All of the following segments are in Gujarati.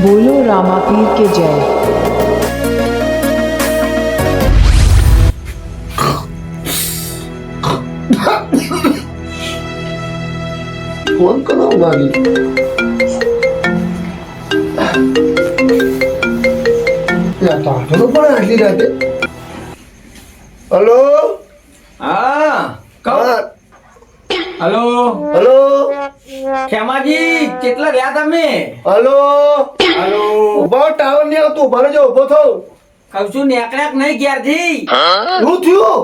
बोलो रामापीर के जय। फोन करो मारी પણ આટલી રાતે હલો હા હલો હલો ખેમાજી કેટલા રહ્યા તમે? હલો હલો ઉભો ટાવર નહીં આવતું ભલે જો ઉભો થો કહું છું નેકળ્યા નહીં ક્યારથી? શું થયું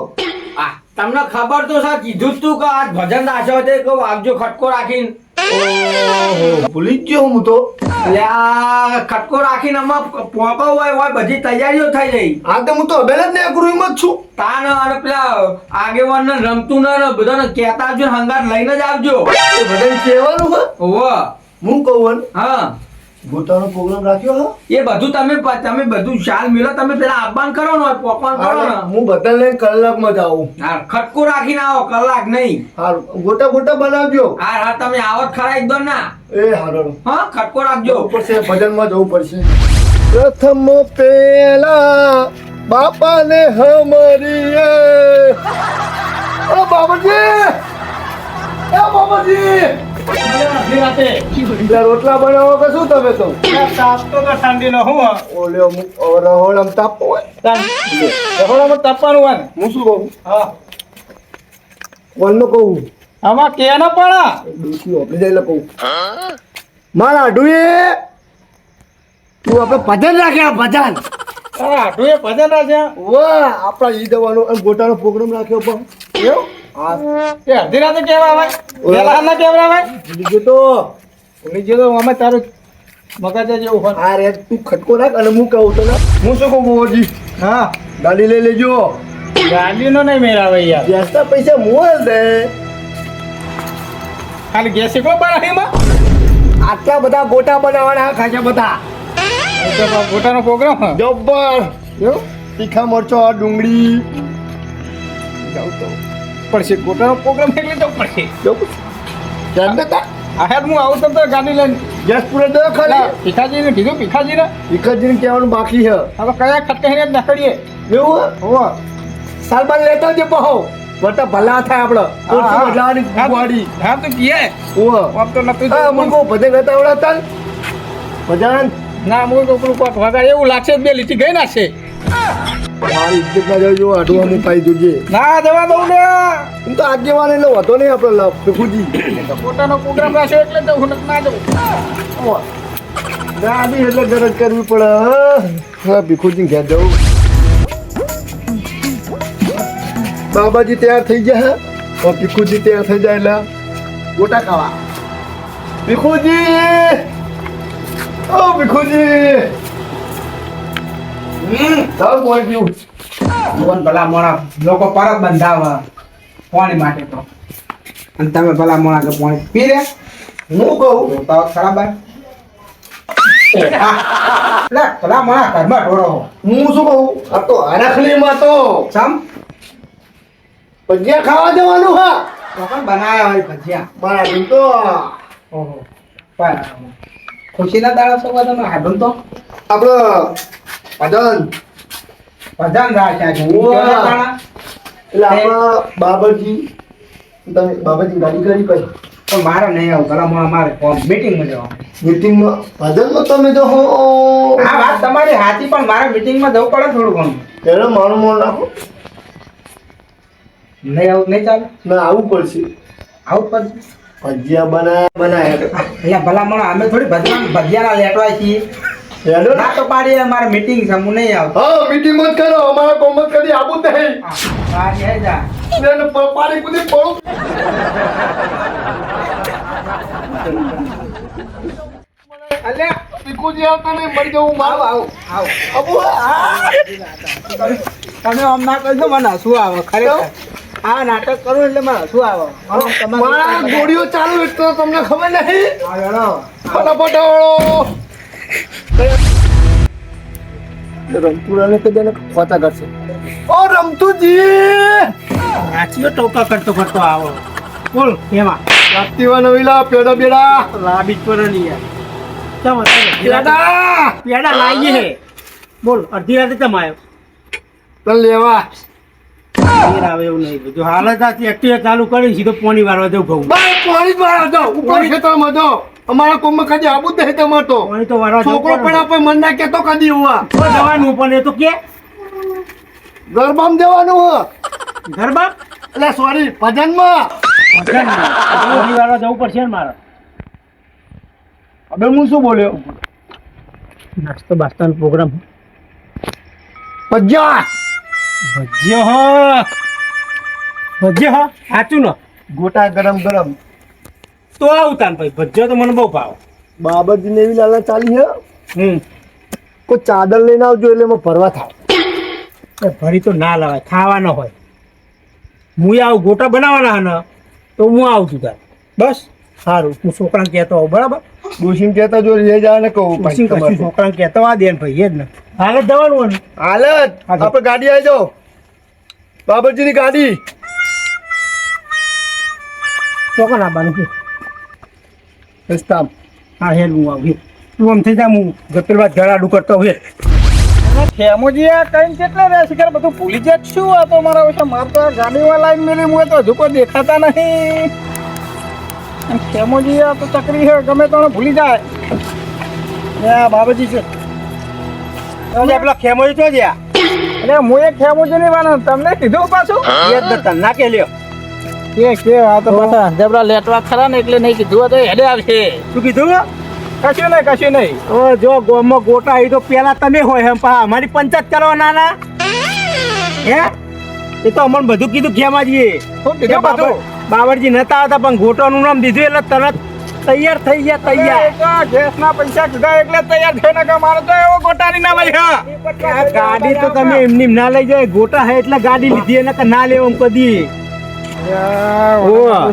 આ તમને ખબર તો છે કીધું જ તું કે આજ ભજન નાખ્યો તે કહું આવજો ખટકો રાખીને. ઓહો ભૂલી જ ગયો હું તો એટલે આ ખટકો રાખીને આમાં પોકો હોય બધી તૈયારીઓ થઈ ગઈ. આ તો હું તો અબેલ જ નહીં કરું એમ જ છું તાન અને પેલા આગેવાન ને રમતું ને બધાને કહેતા આવજો ને હંગાત લઈને જ આવજો. એ બધાને કહેવાનું હે ઓહો હું કહું હા ગોટાનો પ્રોગ્રામ રાખ્યો હે એ બધું તમે બધું શાલ મિલો તમે પેલા આબાન કરો ને પોકવાન કરો ને. હું બધા લઈને કલાકમાં જ આવું હા ખટકો રાખીને આવો કલાક નહીં. હારું ગોટા ગોટા બનાવજો હા તમે આવો જ ખરા એકદમ ના. એ હારું હા ખટકો રાખજો. પડશે ભજનમાં જવું પડશે પ્રથમ પેલા બાપાને હમરીએ ઓ બાબાજી એ બાબાજી રોટલા બનાવો કે શું તમે તો ઓલે રહોળામાં તાપ હોય રહોડામાં તાપવાનું હોય ને. હું શું કહું હા કોલનો કહું આમાં કેનો પણ ડોસી ઓપી જાય કહું મારા ડુએ તું આપણે ભજન રાખ્યા ભજન આઠું એ ભજન રાખ્યા વાહ આપણા ઈ દવાનો અને ગોટાનો પ્રોગ્રામ રાખ્યો પણ એવું હા એ અડધી રાતે કેવા આવે પેલા ના કેવા આવે બીજું તો ભૂલી ગયો તો અમે તારું મગજ જેવું હોય. આ રે તું ખટકો રાખ અને હું કહું તને હું શું કહું બોજી હા ગાડી લઈ લેજો ગાડીનો નહીં મેળાવે યાર ગેસના પૈસા મોલ દે ખાલી ગેસ એકલો બનાવી એમાં આટલા બધા ગોટા બનાવવાના ખાસા બધા ગોટાનો પ્રોગ્રામ હા જબ્બર એવું તીખા મરચો ડુંગળી જાઉં તો પડશે ગોટાનો પ્રોગ્રામ એટલે જવું પડશે જવું ચાલ બેટા આ હેડ હું આવું તો ગાડી લઈને ગેસ પૂરે દો ખાલી ભીખાજીને કીધું ભીખાજીને વિકાસજીને કહેવાનું બાકી છે હવે કયા ખટકાઈને જ નીકળીએ એવું હે? હોવા સાલ બાર લેતા આવજે પહો વટા ભલા થાય આપણે ઓછી બદલાવાની ગુવાડી હા તું કીએ ઓહ આમ તો નતું હા મને કહું ભજન કરતા આવડતા ભજન ના હું કોકરું કોક વગાડ એવું લાગશે બે લીટી ગઈ ના છે મારી ઇજ્જત ના જજો આડું અમુક પાઈ દોજે ના જવા દઉં ને એમ તો આગેવાન એટલે વધો નહીં આપણે ભીખુજી પોતાનો પ્રોગ્રામ રાખ્યો એટલે જવું ના જવું ગાડી એટલે ગરજ કરવી પડે હા ભીખુજી ઘેર જવું બાબાજી તૈયાર થઈ ગયા હે ભીખુજી તૈયાર થઈ જાય એટલે ગોટા ખાવા ભીખુજી ઓ ભીખુજી ચાલ બોલ પીવું ભગવાન ભલા મોણા લોકો પરત બંધાવા પાણી માટે તો અને તમે ભલા મોણા કે પાણી પી રે હું કહું તો ખરાબ લે ભલા મોણા ઘરમાં ઢોરો હું શું કહું આ તો હરખલીમાં તો સમ ભજીયા ખાવા જવાનું હા કોણ બનાયા હોય ભજીયા મારા બેન તો ઓહો પણ ખુશીના દાડા સવા તમે હાડું તો આપણો ભજન ભજન રાખ્યા છે ઉવ્વા. એટલે આપણા બાબાજી તમે બાબાજી ગાડી કરી પછી પણ મારે નહીં આવું ભલા મોણા મારે મીટિંગમાં જવાનું મીટિંગમાં ભજનમાં તમે જો હો આ વાત તમારી સાચી પણ મારે મીટિંગમાં જવું પડે થોડું ઘણું ત્યારે મારું મોન રાખો નહીં આવું નહીં ચાલે ના આવવું પડશે આવું પડશે ભજીયા બનાયા એટલે ભલા મોણા અમે થોડી ભજીયાના લેટવાય છીએ હેડો ના તો પાડીએ મારે મીટિંગ છે હું નહીં આવતો હા મીટિંગ મત કરો અમારા કોમત કરી આવું જ નહીં પાડી હે જા એને પાડી કુદી પડું અલે ભીખુજી આવતા નહીં મરી જવું મારું આવો આવો અબુ તમે આમ ના કરજો મને હસવું આવે ખરેખર આ નાટક કરું એટલે મને હસવું આવે મારા ગોળીઓ ચાલુ એટલે તમને ખબર નહીં હા હેડો ફટાફટ આવડો રમતુરાને કદાને ખોતા કરશે ઓ રમતુજી નાચીઓ ટોકા કરતો કરતો આવો બોલ એમાં રાતીવા નવીલા પેડા બેડા લાબી પર નહીં કેમ પેડા પેડા લાવીએ હે બોલ અડધી રાતે કેમ આવ્યો તને લેવા ફેર આવે એવું નહીં બધું હાલ જ આથી એક્ટિવા ચાલુ કરી સીધો પોણી વાળવા જવું ઘઉં બસ પાણી જ વાળા દો ઉપર ખેતરમાં દો અમારા કોમમાં કદી આવું જ નહીં તમારે તો પોણી તો વાળવા જવું છોકરો પણ આપણે મન ના કેતો કદી હોવા જવાનું પણ એ તો કે ગરબામાં જવાનું હો ગરબા એટલે સોરી ભજનમાં પોણી વાળવા જવું પડશે ને મારે હવે હું શું બોલ્યો નાસ્તો બાસ્તાનો પ્રોગ્રામ ભજ્યા ભજ્યો હ સાચું ને ગોટા ગરમ ગરમ તો આવું તાન ભાઈ ભજ્યો તો મને બહુ ભાવ બાબરજી ને એવી લાલા ચાલી હે કોઈ ચાદર લઈને આવજો એટલે એમાં ભરવા થાય એ ભરી તો ના લવાય ખાવાનો હોય હું આવું ગોટા બનાવવાના ને તો હું આવું છું તાર બસ સારું હું છોકરાને કહેતો આવું બરાબર ડોશીને કહેતા જો રે જાય ને કહું પછી કશું છોકરાને કહેતો આ દે ને ભાઈ એ જ ને હાલ જ જવાનું હોય ને હાલત આપણે ગાડી આવી જાઓ બાબરજીની ગાડી ચોકન આવવાનું છે રસ્તામાં હા હેલ હું આવું હેલ તું આમ થઈ જા હું ગતેલ વાત ઘરાડું કરતો હોય ફેમોજી આ કઈ કેટલા રહ્યા છે બધું ભૂલી જાય શું આ તો મારા ઓછા માર તો ગાડીમાં લાઈન મેલી હું તો હજુ કોઈ દેખાતા નહીં ફેમોજી આ તો ચકરી છે ગમે તો ભૂલી જાય બાબાજી છે પેલા ખેમો તો જ્યાં એટલે હું એક ફેમોજી ની વાના તમને કીધું પાછું એ જ નતા ના કે લ્યો કે આ તો પાછા જબરા લેટવા ખરા ને એટલે નહીં કીધું તો હેડે આવશે શું કીધું કશું નહીં ઓ જો ગોમમાં ગોટા એ તો પેલા તમે હોય એમ પા અમારી પંચાયત કરવાના ના હે એ તો અમને બધું કીધું ખેમાજીએ શું કીધું બધું બાબરજી નતા આવતા પણ ગોટાનું નામ દીધું એટલે તરત તૈયાર થઈ ગયા તૈયાર ગેસ ના પૈસા કીધા એટલે તૈયાર થઈને કે મારે તો એવો ગોટાની ના ભાઈ હા આ ગાડી તો તમે એમની ના લઈ જાય ગોટા હે એટલે ગાડી લીધી એને ના લેવું એમ કદી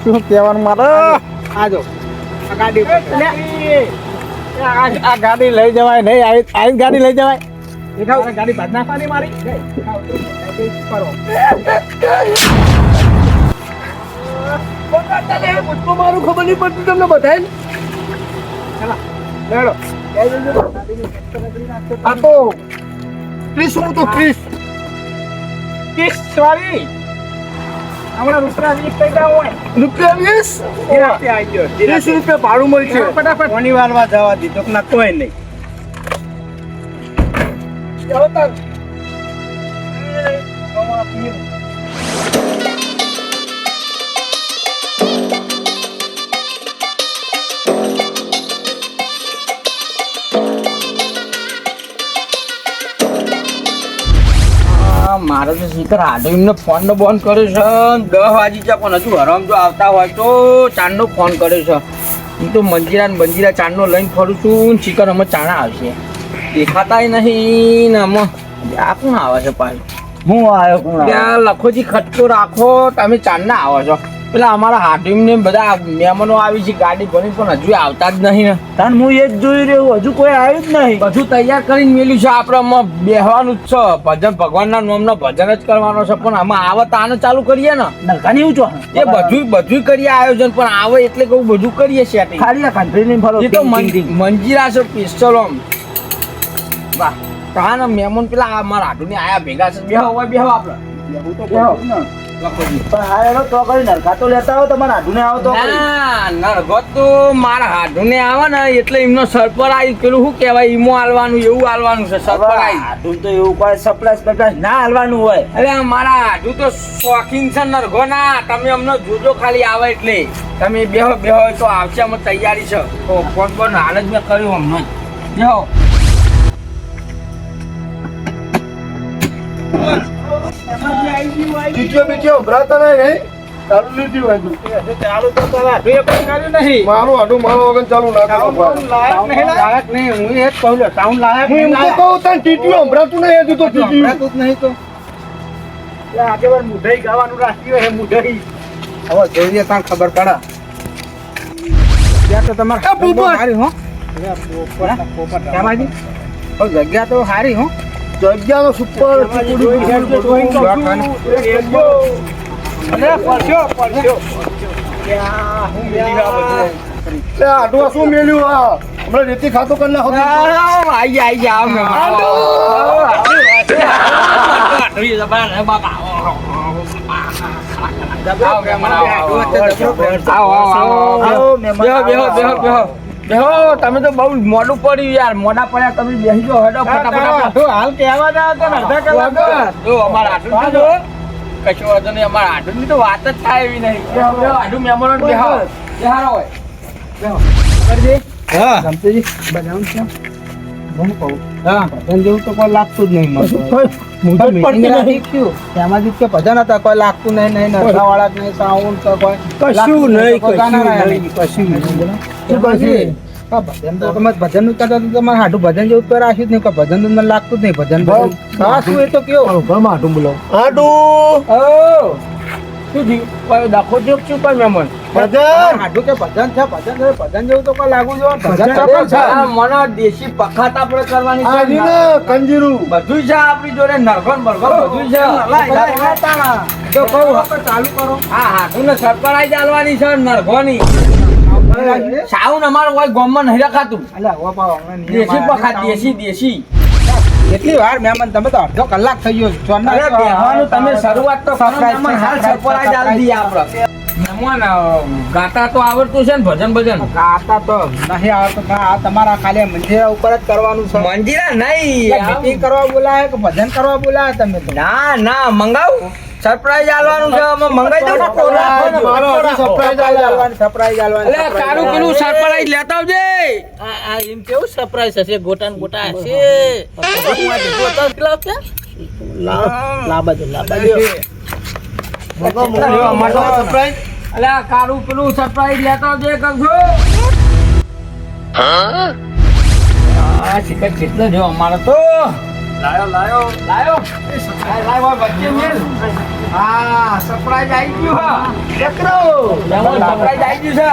શું કહેવાનું મારે આજો આ ગાડી આ ગાડી લઈ જવાય નહીં આવી ગાડી લઈ જવાય ગાડી બાદ નાખવાની મારી મારું ખબર નહીં પડતું તમને બધાય આ તો ક્રિસ હું તો ક્રિસ સોરી હમણાં રૂપિયા 20 પૈસા હોય રૂપિયા 20 રૂપિયા ભાડું મળશે ફટાફટ ઘણી વારવા જવા દીધો ના કોઈ નહીં મારે તો શીખર આડો ફોન નો બંધ કર્યો છે 10 વાગી છે પણ હજુ હરામ જો આવતા હોય તો ચાંદનો ફોન કર્યો છે હું તો મંજીરા ને બંજીરા ચાંદનો લઈને ફરું છું શીખર અમે ચાણા આવશે દેખાતાય નહીં ને અમે આ કોણ આવે છે પાછું હું આવ્યો ત્યાં લખોજી ખટકો રાખો તમે ચાંદના આવો છો પેલા અમારા હાટીમ ને બધા મહેમાનો આવી છે ગાડી ભરી પણ હજુ આવતા જ નહીં ને તાન હું એ જ જોઈ રહ્યો હજુ કોઈ આવ્યું જ નહીં બધું તૈયાર કરીને મેલ્યું છે આપણે બેહવાનું જ છે ભજન ભગવાનના નામનો ભજન જ કરવાનો છે પણ આમાં આવે તો આને ચાલુ કરીએ ને નલકાની ઊંચો એ બધું કરીએ આયોજન પણ આવે એટલે કહું બધું કરીએ સેટિંગ ખાલી આ કાંઠી નહીં ફરો એ તો મંજીરા છે પિસ્તોલ આમ વાહ કાના મહેમાન પેલા અમારા હાટુની આયા ભેગા છે બેહો આપણે મારા હાડુને આવે ને એટલે એમનો સરપર આવી પેલું શું કેવાય ઈમો હાલવાનું એવું હાલવાનું છે સરપર આવી તો એવું કોઈ સપ્લાય ના હાલવાનું હોય અરે મારા હાડુ તો શોખીન છે નરગો ના તમે અમને જોજો ખાલી આવે એટલે તમે બેહો તો આવશે અમે તૈયારી છે ફોન પર હાલ જ મેં કર્યું અમને બેહો બીજો ભરાતા નહીં ચાલુ લીધી હોય ચાલુ તો તારા બે પણ કર્યું નહીં મારું આડું મારો વગર ચાલુ ના કરો લાયક નહીં હું એ જ કહું છું સાઉન્ડ લાયક હું એમ તો કહું તને ટીટીઓ સંભળાતું નહીં હજુ તો ટીટીઓ નહીં તો આગેવાન મુઢઈ ગાવાનું રાખ્યું હે મુઢઈ હવે જોઈએ તાર ખબર પડે ત્યાં તો તમારે એ પોપટ! સારી હો કેમાજી જગ્યા તો સારી હો જગ્યાનો સુપર આડું શું મેલ્યું આ હમણાં રેતી ખાતો કરી નાખો. આઈ જા આવ મે તમે તો બહુ મોડું પડ્યું યાર. મોડા પડ્યા તમે બેસી જાઓ. હેડો ફટાફટ. હાલ કહેવા જાવ તો અડધા કલાક જો અમારા આટલું જો કશું વાંધો નહીં. અમારા આટલું તો વાત જ થાય એવી નહીં. આટલું મહેમાનો બેહારો હોય. હા રમતેજી બનાવું છે હું કહું હા ભજન જેવું તો કોઈ લાગતું જ નહીં મને હું તો મીટિંગ રાખી છું તેમાંથી કે ભજન હતા કોઈ લાગતું નહીં નરસાવાળા જ નહીં સાઉન્ડ તો કોઈ કશું નહીં, ગાના કશું નહીં કશું નહીં શું કશું ભજન તો તમે ભજન નું કરતા તો તમારે હાડું ભજન જેવું તો રાખ્યું જ નહીં કોઈ ભજન તો મને લાગતું જ નહીં ભજન હા શું એ તો કયો ઘરમાં આટું બોલાવો. આટું. ઓ શું થયું? કોઈ દાખો જોક છું કોઈ મહેમાન ભજન. હાડું કે ભજન છે ભજન જેવું તો કોઈ લાગુ જો ભજન ભજન ચોક્કસ છે આ મને દેશી પખાત આપણે કરવાની આ છે. રીને કંજીરું. બધું છે આપણી જોડે. નરગન બરગન બધું છે. તો કહું ચાલુ કરો હા હાથું ને સરપરાઈ ચાલવાની છે નરગોની. સાઉન્ડ અમારું કોઈ ગોમમાં નહીં રખાતું. અલ્યા ઓ પાવ હમણાં નિયમ દેશી આવ્યા. પખાત દેશી. કેટલી વાર મહેમાન તમે તો અડધો કલાક થઈ ગયો ચોરના અરે બેહવાનું તમે શરૂઆત તો કરો. મહેમાન હાલ સરપરાઈ ચાલ દઈએ આપણે. મહેમાન ગાતા તો આવડતું છે ને ભજન ભજન? ગાતા તો નહીં આવતો પણ આ તમારા ખાલી મંદિર ઉપર જ કરવાનું છે મંજીરા નહીં. મીટિંગ કરવા બોલાય કે ભજન કરવા બોલાય તમે તો ના મંગાવું. સરપ્રાઈઝ આલવાનું છે. અમે મંગાઈ દઉં. સરપ્રાઈઝ આલવાની અલે તારું પેલું સરપ્રાઈઝ લેતા આવજે. આ એમ કેવું સરપ્રાઈઝ હશે ગોટા ને ગોટા હશે અલે આ કારું પેલું સરપ્રાઈઝ લેતા આવજે કરજો. આ શિખર કેટલો જો અમારો તો લાયો લાય વચ્ચે મેલ. હા સરપ્રાઈઝ આવી ગયું. હા ચક્રો સરપ્રાઈઝ આવી ગયું છે.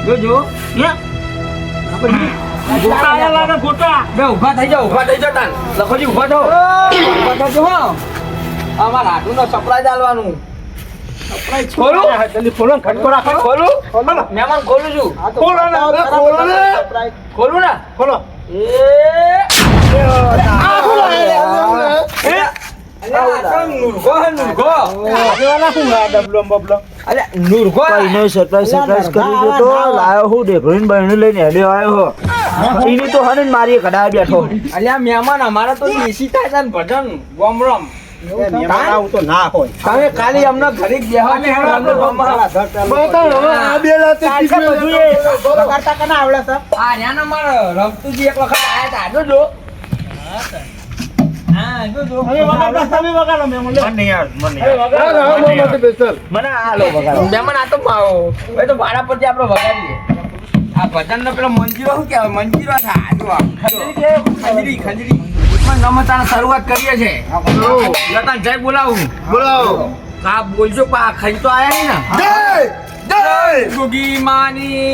જોજો બે ઉભા થઈ જાઓ તાન. લખોજી ઉભા થો. ઉભા થજો હો. અમારા હાટુનો સરપ્રાઈઝ આલવાનું. ખોલું ખટકો રાખો. ખોલું મહેમાન ખોલું છું. ખોલું ને બોલો. સરપ્રાઈઝ કરી દો તો લાયો હું ડેભરીન બહેન લઈને હેડ્યો આવ્યો હો એની તો હને મારી કડા બેઠો અલ્યા મહેમાન અમારા તો દેશી થાય છે ને ભજન ગોમરમ. આવું તો ના હોય તમે ખાલી અમને ઘરે બેહવાની અમને ગોમરમ. બતાવો હવે આ બે રાતે કરતા કને આવડે છે આ ન્યાના મારે રમતુજી એક વખત આયા તા. જોજો હા જોજો મને હાલો વગાડો મહેમાન આ તો એ તો ભાડા પરથી આપણે વગાડીએ. આ ભજન નો પેલો મંજીરો શું કહેવાય? મંજીરો છે. આ જો ખજરી પણ નમતાને શરૂઆત કરીએ છે. લતા જય બોલાવું. બોલાવો. આ બોલજો પણ આ ખાઈ તો આયા નહીં ને. જય જય ગુગી માની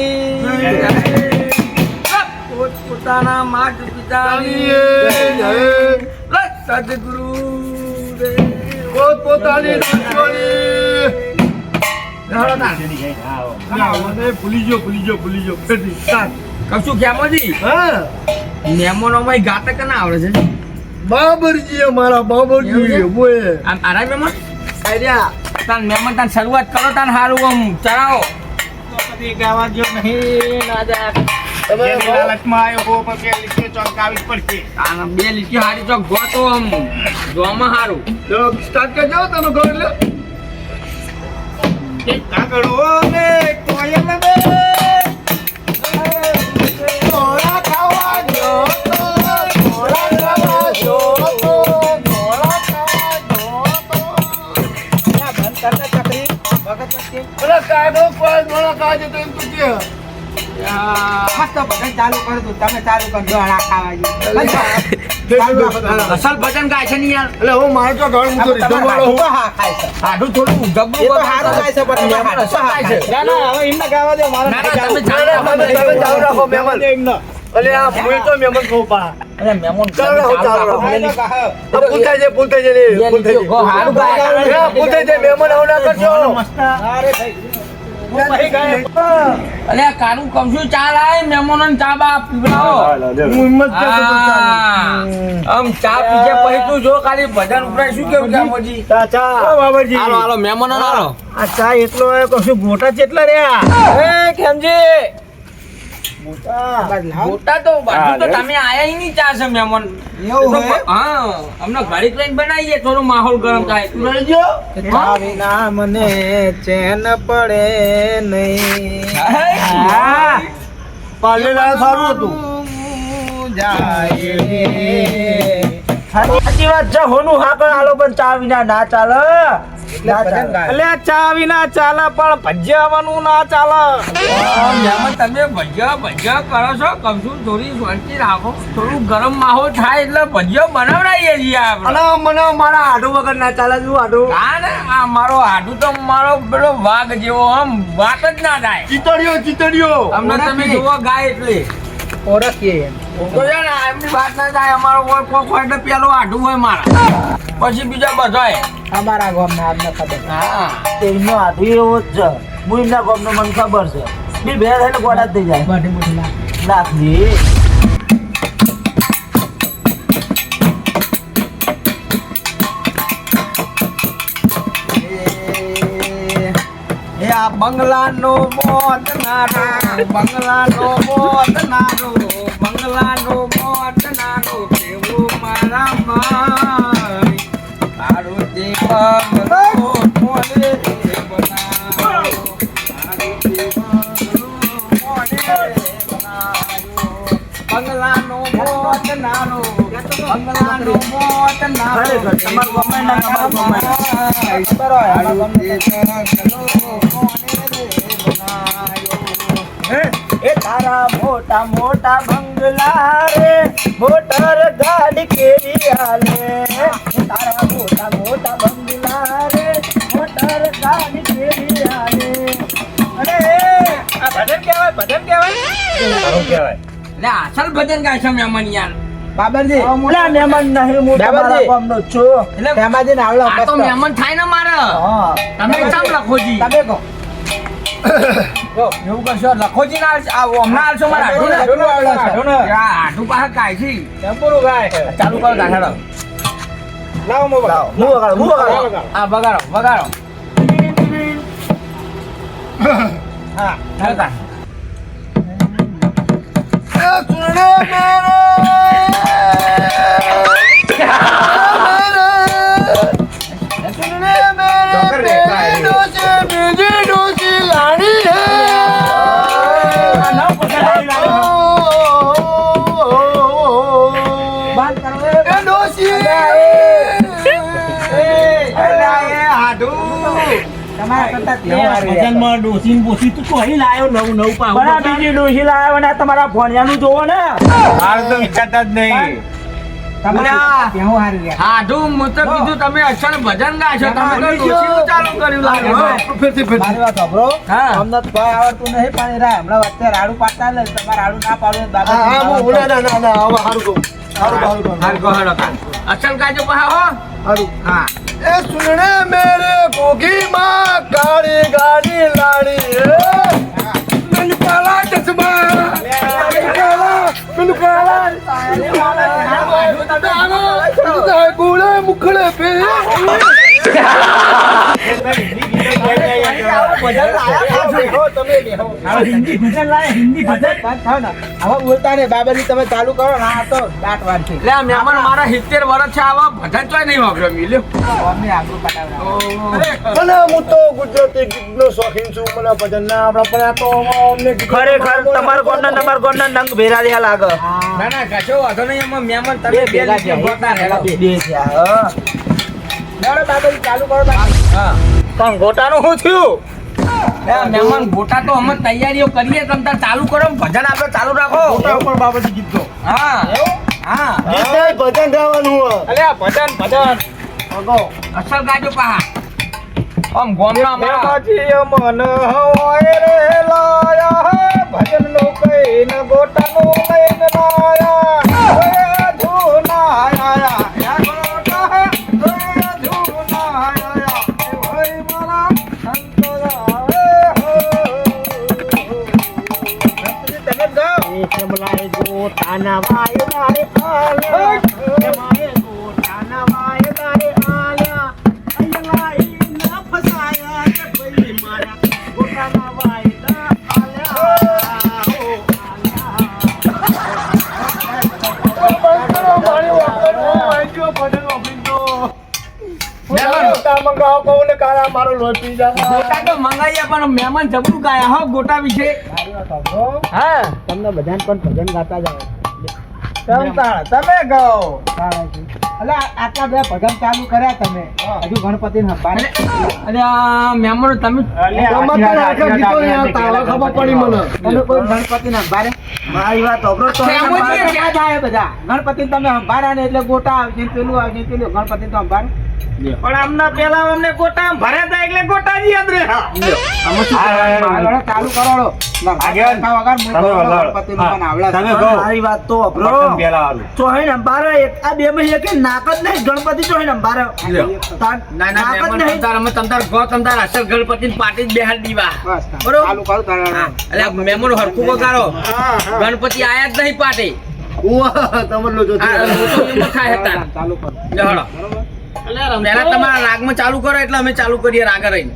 પોતાના માત પિતાની સદગુરુ પોતાની ભૂલી ગયો કશું કેમોજી હા મેમોનો માં ગાતા કે ના આવડે છે? બાબરજી અમારા બાબરજી બોય આમ આરામ મહેમાન તાન મહેમાન તાન શરૂઆત કરો તાન હારું આમ ચડાવો. ગાવા જો નહીં ના જા તમે લાલચમાં આવ્યો હો પછી લીટી ચોંકાવી પડશે તાન બે લીટી હારી ચોક ગોતો આમ જોવામાં હારું. સ્ટાર્ટ કરજો તમે ઘર લે એક કાગડો ને કોયલ ને ઘોડા ખાવા જો તો ઘોડા ખાવા જો તો ઘોડા ખાવા જો તો બંધ કરતા ચકરી વખત નથી અરે કાઢો કોઈ ઘોડા ખાવા જો તો એમ તો કે મસ્ત ભજન ચાલુ કરી દો તમે ચાલુ કરી દો હળા ખાવા અસલ ભજન ગાય છે ને યાર. એટલે હું મારે તો ઘર હું તો રીધમ વાળો હું હા ખાય છે આડું થોડું જબરું એ તો હારું ગાય છે પણ મહેમાન અસલ ગાય છે. ના ના હવે એમને ગાવા દો મારે ના, ના, તમે નથી ચાલુ રાખો, તમે ચાલુ રાખો મહેમાન એમને અલે આ મુઈ તો મહેમાન કહું પા અરે મહેમાન ચાલુ રાખો, ચાલુ રાખો. ભૂલ થાય છે ભૂલ થાય છે ભૂલ થાય છે હારું ગાય. ભૂલ થાય છે મહેમાન આવું ના કરજો અરે ભાઈ અલે કારું કહું છું ચા લાય મહેમાનોને ચા બા પીવડાવો આમ ચા પીજે પછી તું જો ખાલી ભજન ઉપર શું કેવું કે મોજી હાલો હાલો મહેમાનો હાલો આ ચા એટલો કશું ગોટા જેટલા રહ્યા એ કેમજી મોટા તો બાજુ તો તમે આયા ય નહીં ચા છે મહેમાન એવું હે? હા અમને ઘડીક લઈને બનાવીએ થોડો માહોલ ગરમ થાય તું રહી ગયો તારા વિના મને ચેન પડે નહીં હા. સારું હતું જાય રે. સાચી વાત છે હોનું હા પણ આલો પણ ચા વિના ના ચાલે એટલે ચા વિના ચાલે પણ ભજીયાવાનું ના ચાલે મહેમાન તમે ભજીયા કરો છો કહું છું થોડી શાંતિ રાખો થોડું ગરમ માહોલ થાય એટલે ભજીયો બનાવડાવીએ છીએ આપણે અને મને મારા આડું વગર ના ચાલે શું આડું હા ને આ મારો હાડું તો મારો પેલો વાઘ જેવો આમ વાત જ ના થાય ચીતડીઓ અમને તમે જોવો ગાય એટલે ઓળખીએ તો છે ને એમની વાત ના થાય અમારો કોઈ કોક હોય એટલે પેલો હાડું હોય મારા પછી બીજા બધાય અમારા ગામના આમને ખબર હા એમનો આડું એવો જ છે હું એમના ગામનો મને ખબર છે બી ભેર એટલે ગોડા જ થઈ જાય બધી બધી લાખની એ આ બંગલાનો મોત નારો બંગલાનો મોત નારો બંગલાનો મોત નારો કેવો મારા માય તારો તે બંગલો કોને બનાવ્યો તારો તે બંગલો કોને બનાવ્યો બંગલાનો મોત નારો બંગલાનો મોત નારો ખરેખર તમારું ગમે ના તમારું ગમે એ તારા મોટા મોટા બંગલા રે મોટર ગાડી કેવી હાલે તારા મોટા મોટા બંગલા રે મોટર ગાડી કેવી હાલે અરે આ ભજન કહેવાય લે અસલ ભજન ગાય છે મહેમાન યાર બાબરજી ઓલા મહેમાન નહીં મોટા બાબાજી. મારા ગામનો છું એટલે તેમાંથી નાવડો આ તો મહેમાન થાય ને મારે હા તમે ચમ લખોજી તમે કહો એવું કરશો લખોજી ના હમણાં આલશો મારા હાડું આવડે છે. હાડું પાસે ગાય છે ટેમ્પોરું ગાય છે. ચાલુ કરો ગાઠાડો લાવો મોબાઈલ. હું વગાડો આ વગાડો હા ચાલતા તમારા કરતા તહેવાર છે. ભજનમાં ડોસીન બોસી તું તો અહીં લાયો નવું પાવ બરા બીજી ડોશી લાવ્યો ને તમારા ભણિયાનું જોવો ને તમારા તહેવાર છે. હાડું હું તો કીધું તમે અસલ ભજન ગાશો તમે તો ડોશીનું ચાલુ કર્યું લાગે મારી વાત સાંભળો. હા. અમને તો કોઈ આવડતું નહીં પણ રા હમણાં વચ્ચે રાડું પાડતા ને તમારે રાડું ના પાડવું હોય તો બાબા હાલ કહો હાલો કાન અસલ ગાજો પહા હો હા सुनने मेरे गोगी माँ काली गाड़ी लाड़ी मैंने काला चश्मा मैंने काला गोले मुखड़े पे હિન્દી ભજન લાય હિન્દી ભજન હવે બોલતા ને બાબાજી તમે ચાલુ કરો ને આ તો દાટ વાર છે એટલે આ મહેમાન મારા 70 વર્ષ છે આવા ભજન ચોય નહીં વાપર્યો મિલ્યો અમને આગળ પટાવડા મને હું તો ગુજરાતી ગીતનો શોખીન છું મને ભજન ના આપણા પણ આ તો અમને ખરેખર તમારા ગોંડના નંગ ભેરા રહ્યા લાગે ના ના કશો વાંધો નહીં એમાં મહેમાન તમે બે ભેગા ભેગા થયા. ભેગા બે થયા હા. ચાલો બાબાજી ચાલુ કરો હા પણ ગોટાનું શું થયું મહેમાન ગોટા તો અમે તૈયારીઓ કરીએ તમે તાર ચાલુ કરો ભજન આપણે ચાલુ રાખો ઉપર બાબાજી ગીતનો હા હા ગીત નહીં, ભજન ગાવાનું અલ્યા ભજન ભજન અસલ ગાજો પહા આમ ગોમના અમારા બાબાજી મન હોય રે લાયા ભજન નો કઈ ન ગોટા નો લઈને લાયા ઓય ધૂના આયા યા ગોટા ઓય ધૂના આયા ઓય મારા સંતોરા શમલાએ ગોટાના વાયદા રે આલ્યા શમલાએ ગોટાના વાયદા રે આલ્યા અયલા ઈ ના ફસાયા કે ભઈ મારા ગોટાના વાયદા આલ્યા ગોટા તો મંગાઈએ પણ મહેમાન જબરું ગાયા હો ગોટા વિશે. હા તમને બધાને પણ ભજન ગાતા જાવ તમે ગાઓ અલે આટલા બે ભજન ચાલુ કર્યા તમે હજુ ગણપતિને હંભારે અને આ મહેમાનો તમે તમે કોઈ ગણપતિને હંભારે મારી વાત અબરો તો શેમોજી યાદ આવે બધા ગણપતિને તમે હંભાર્યા ને એટલે ગોટા આવશે પેલું આવશે પેલું ગણપતિ તો હંભાર પણ આમના પેલા અમને ગોટા ભર્યા હતા એટલે ગોટા જ યાદ રહે ચાલુ કરો મારી વાત તો અબરો ચોહી ને બારે આ બે મહિને કે નાક જ નહીં ગણપતિ ચોહી ને બારે ના ના મહેમાન તમતાર અમે તમતાર ગો તમતાર અસલ ગણપતિની પાટી જ બેહાડ દીવા ચાલુ કરો એટલે મહેમાનો હરખું વગાડો ગણપતિ આયા જ નહીં પાટે તમારો જો આ મોટો એમાં થાય હતા ચાલુ કરો લે હળો પહેલા તમારા રાગમાં ચાલુ કરો એટલે અમે ચાલુ કરીએ રાગ રહીને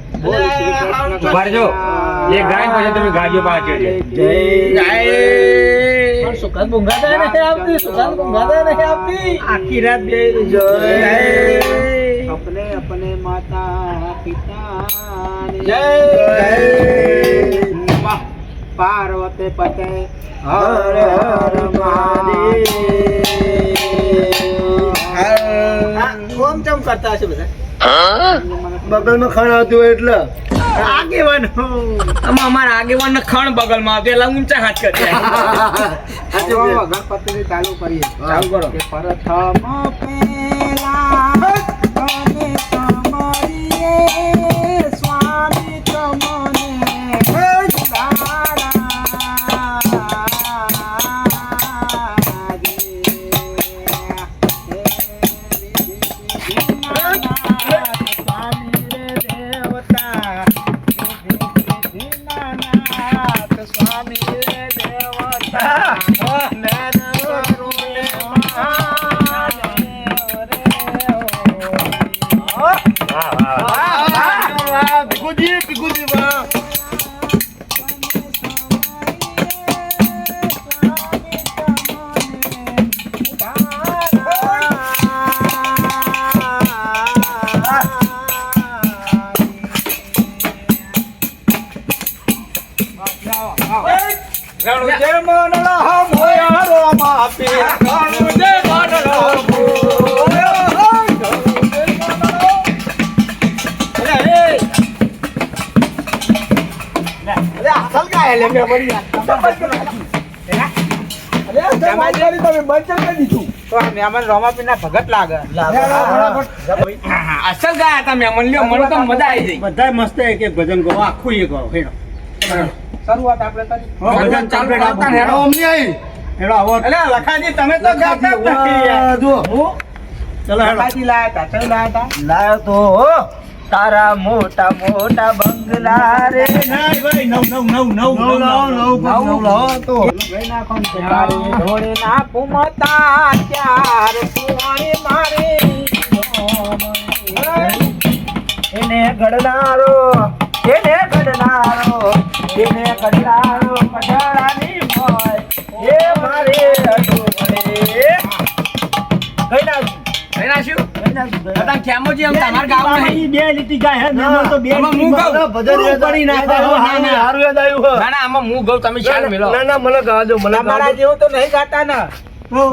ઉભારજો એક ગાય પછી તમે ગાજો પાછળ જય સુગંધ ભૂંગાતા નથી આવતી સુગંધ ભૂંગાતા નથી આવતી આખી રાત બે જય अपने अपने माता पिता જય पार्वती पते હર હર મહાદેવ ઓમ ચમ કરતા હશે બધા બગલમાં ખડા હતું એટલે આગેવાન અમારા આગેવાન ખણ બગલમાં પેલા ઊંચા હાથ કર્યા ગણપતિ ની ચાલુ કરીએ ચાલુ કરો કે પ્રથમ પેલા અને તમારીએ સ્વામી તમને ભગત લાગે અસલ ગાયા હતા મહેમાન લ્યો મને તો મજા આવી ગઈ બધા મસ્ત એક એક ભજન ગો આખું એ ગો હેડો શરૂઆત આપણે કરી ભજન ચાલુ કરતા ને હેડો. હેડો આવો લખાજી તમે તો ગાતા જ નથી યાર. ચલો હેડો લખાજી લાયા તા ચલ લાયા તા લાયો તો તારા મોટા મોટા બંગલા રે ભાઈ નવ તો ઢોળે ના પુમતા ત્યાર સુવાણી મારે એને ઘડનારો કડાળાની મોય એ મારે ઢોળે કઈ નાખ્યું? હતા ખેમોજી એમ તમાર ગાવ નહીં. બે લીટી ગાય હે મેમન તો બે આમાં હું ગાઉં. પડી નાખે ના ના આમાં હું ગઉં તમે શાલ મેલો તમારા જેવું તો નહીં ગાતા ને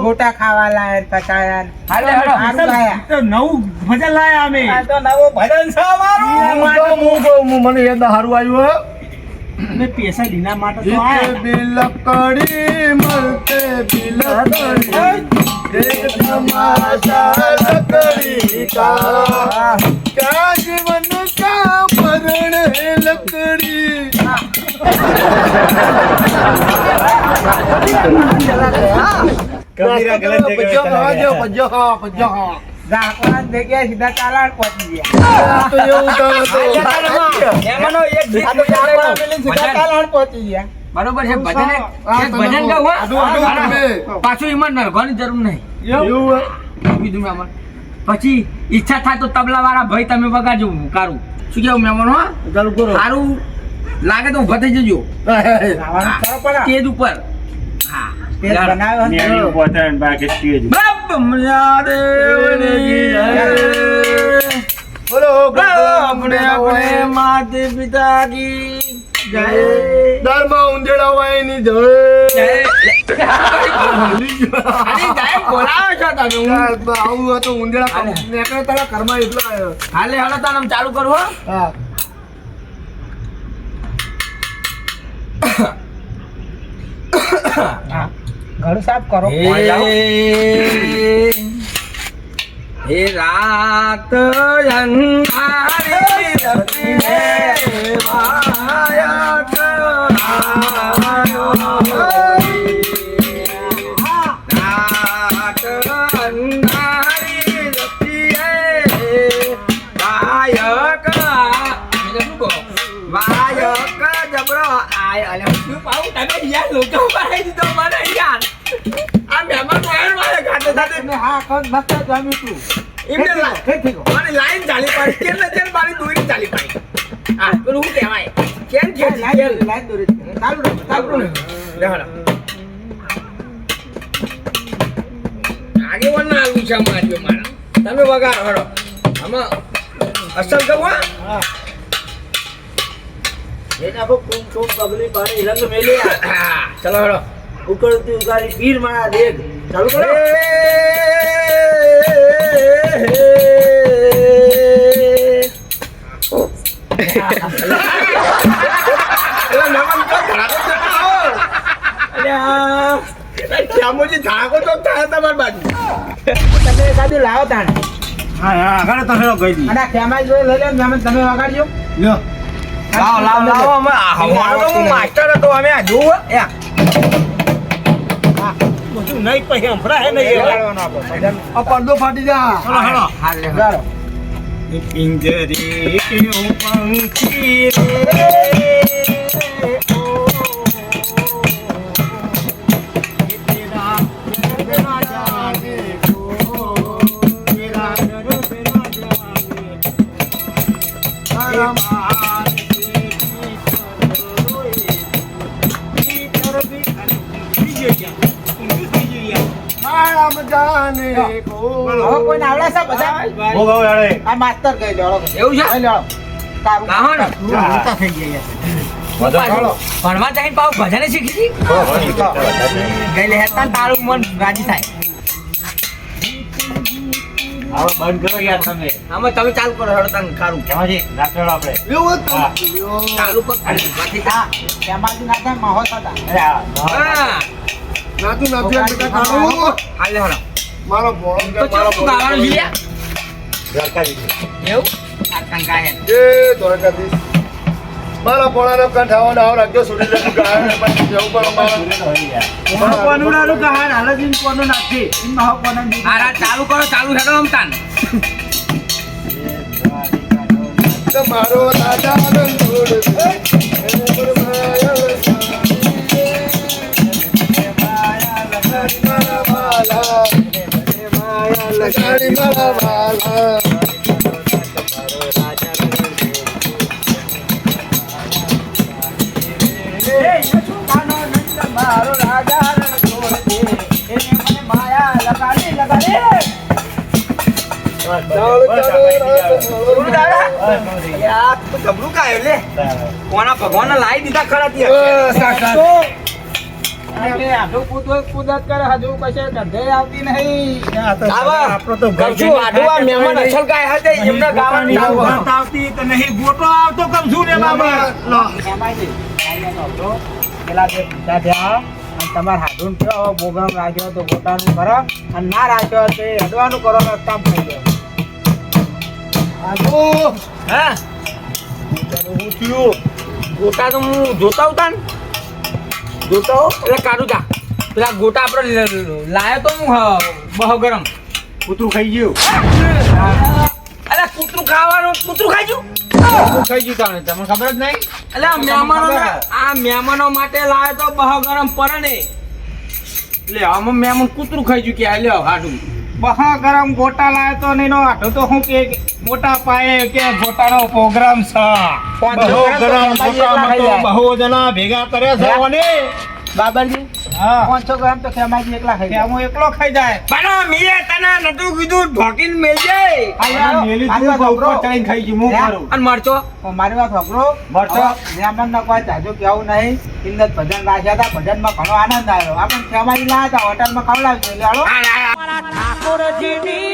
ગોટા ખાવા લાયક પચાયા હાલે હેડો. સારું ગાયા તો નવું ભજન લાયા અમે આ તો નવો ભજન છે અમારું મને યાદ સારું આવ્યું અમે પૈસા લીના માટે તો આયા બિલકડી મળતે બિલકડી દેખ તમાશા લકડી કા क्या जीवन का मरण है लकड़ी કબીરા ગલત જગ્યાએ ગાકોના જગ્યાએ સીધા ચાલાણ પહોંચી ગયા મહેમાનો એક ગીત સીધા ચાલાણ પહોંચી ગયા બરોબર છે ભજન હા, એક તમે ભજન કહો. ગાવું આડું, આડું, હા? તમે. પાછું એમાં નરવાની જરૂર નહીં એવું કીધું મહેમાન પછી ઈચ્છા થાય તો તબલા વાળા ભાઈ તમે વગાડજો કારું શું કેવું મહેમાન હો ચાલુ કરો સારું લાગે તો ઉભા થઈ જજો ખાવાનું કરો પણ સ્ટેજ ઉપર હા પેટ બનાવ્યો ને નેની ઉભો થાય ને બાકી સ્ટેજ. બોલો अपने अपने माते पिता की जय દરમાં ઊંધેડા હોય ની જય જય બોલાવો છો તમે આવું હતું ઊંધેડા નેકળે તારા ઘરમાં એટલા આવ્યો હાલે હાલે તાને ચાલુ કરું હો હા ઘર સાફ કરો हे रात अंधारी रति में माया करायो रात अंधारी रति वायक वायक जबरो आय अले શું પાઉં તમે યાર લોકો પાઈ દીધો મને યાર આ મહેમાન વાયર વાળે ખાતે ખાતે હા કદ મસ્ત જમી તું એમને મને લાઈન ચાલી પાડી કેમ ને તેલ મારી દોરી ચાલી પાડી હા પેલું શું કહેવાય કેમ છે લાઈન દોરી ચાલુ ચાલુ રહેવાના આગેવાન ના ઊંચા માર્યો મારા તમે વગાડો હળો આમાં અસલ ગવા એના પર કુમ કુમ પગલી પાણી રંગ મેલ્યા હા ચલો હળો ઉકળતી ઉગાડી પીર મારા દેગ ચાલુ કરો શ્યામોજી ધાકો તો થાય તમારી બાજુ તમે એકાદું લાવો તાણે હા હા આગળ તો હેરો કહી દી. અને આ કેમેરા જોઈ લઈ લે ને તમે વગાડજો લ્યો લાવો અમે અમારો તો હું માસ્ટર હતો અમે આ જોવો બધું નહીં પછી હંભળાય નહીં. વગાડવાનો આપણો આ પડદો ફાટી જા ચલો હેરો. વગાડો પિંજરે ક્યું પંખી આરામ જાને કો હવે કોઈને આવડે છે બધા બહુ ગાવ યાર. આ માસ્ટર કહી દેવો એવું છે લઈ લો તારું ગાહો ને મોટા થઈ ગયા ભણવા જઈને પાછું ભજને શીખી ગઈ લે હેતા તારું મન રાજી થાય હવે બંધ કરો યાર તમે. આમાં તમે ચાલુ કરો હેડો તને કારું એમાંથી નાખેલો આપણે. એવું હતું હા. લ્યો. ચાલુ કર બાકી હા એમાંથી ના થાય માહોલ હતા અરે હા. હા નાતું નાતું એમ બધા કાઢું. હાલે હેડો મારો ભોળો કે તો મારો શું ગાવાનું છે લ્યા? દ્વારકાધીશ. એવું આ કંકાયન એ દ્વારકાધીશ મારા પોળાનો કંઠાવો ને આવો રાખજો સુડી જતું ગાય ને પછી જવું પડે મારા આ રાત ચાલુ કરો ચાલુ હેડો આમ તાન તો મારો દાદા નંદોડ છે એને પર માયા લગાડી મારા વાલા લગાડી મારા વાલા મારો રાજા એને મને માયા લગાડી ચાલ ચાલો રાત તું ગભરું કાયો લે કોના ભગવાનને લાવી દીધા ખરા બસ કાકા કુદરત કરે હજુ કશે ગધે આવતી નહીં આપણો તો કરશું આડું આ મહેમાન અસલ ગાય hatte એમને ગાવાની વાત આવતી તો નહીં ગોટો આવતો કમ શું રે બાબા. લો. પેલા જે પૂછા થયા અને તમારે હાડું થયો હવે પ્રોગ્રામ રાખ્યો તો ગોટાનું કરો અને ના રાખ્યો તો એ હડવાનું કરો ને કામ થઈ ગયો હા હું થયું ગોટા તો હું જોતા હતા ને જોતા હો એટલે કાઢું જા પેલા ગોટા આપણે લાયો તો હું બહુ ગરમ કૂતરું ખાઈ ગયું. અરે કૂતરું ખાવાનું કૂતરું ખાઈ ગયું ખાઈ ગયું તાણે તમને ખબર જ નહીં એટલે આ મહેમાનો માટે લાવે તો બહુ ગરમ પડે ને એટલે આમાં મહેમાન કૂતરું ખાઈ ગયું કે આ લ્યો હાડું બહા ગરમ ગોટા લાયો તો નહીં નો આઠો તો હું કે મોટા પાયે કે ગોટાનો પ્રોગ્રામ છે બહુ ગરમ ગોટામાં તો બહુ જણા ભેગા કર્યા છે ઓને બાબરજી હા 500 ગ્રામ તો ખેમાજી એકલા ખાઈ કે હું એકલો ખાઈ જાય પણ મીએ તને નતું કીધું ઢોકીને મેલજે અને મેલી તું ઉપર ચડીને ખાઈ ગયું હું કરું અને મરચો મારી વાત સાંભળો મરચો? મહેમાનને કોઈ જાજુ કેવું નહીં ઇન્દર ભજન રાખ્યા હતા ભજનમાં ઘણો આનંદ આવ્યો આપણે ખેમાજી લાયા હતા હોટલમાં ખવડાવજો એટલે હાલો ઠાકોરજીની